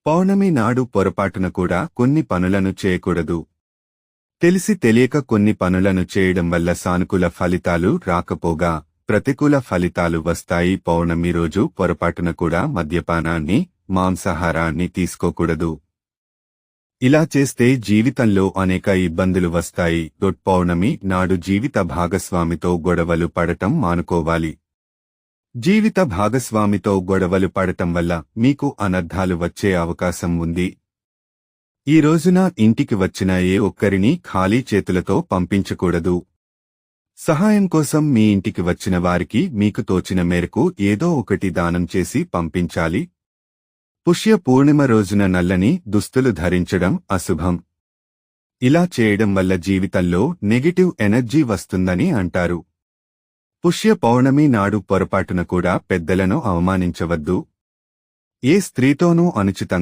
పౌర్ణమి నాడు పొరపాటున కూడా కొన్ని పనులను చేయకూడదు. తెలిసి తెలియక కొన్ని పనులను చేయడం వల్ల సానుకూల ఫలితాలు రాకపోగా ప్రతికూల ఫలితాలు వస్తాయి. పౌర్ణమి రోజు పొరపాటున కూడా మద్యపానాన్ని, మాంసాహారాన్ని తీసుకోకూడదు. ఇలా చేస్తే జీవితంలో అనేక ఇబ్బందులు వస్తాయి. పౌర్ణమి నాడు జీవిత భాగస్వామితో గొడవలు పడటం మానుకోవాలి. జీవిత భాగస్వామితో గొడవలు పడటం వల్ల మీకు అనర్థాలు వచ్చే అవకాశం ఉంది. ఈ రోజున ఇంటికి వచ్చిన ఏ ఒక్కరిని ఖాళీ చేతులతో పంపించకూడదు. సహాయం కోసం మీ ఇంటికి వచ్చిన వారికి మీకు తోచిన మేరకు ఏదో ఒకటి దానం చేసి పంపించాలి. పుష్య పూర్ణిమ రోజున నల్లని దుస్తులు ధరించడం అశుభం. ఇలా చేయడం వల్ల జీవితంలో నెగటివ్ ఎనర్జీ వస్తుందని అంటారు. పుష్య పౌర్ణమి నాడు పొరపాటున కూడా పెద్దలను అవమానించవద్దు. ఏ స్త్రీతోనూ అనుచితంగా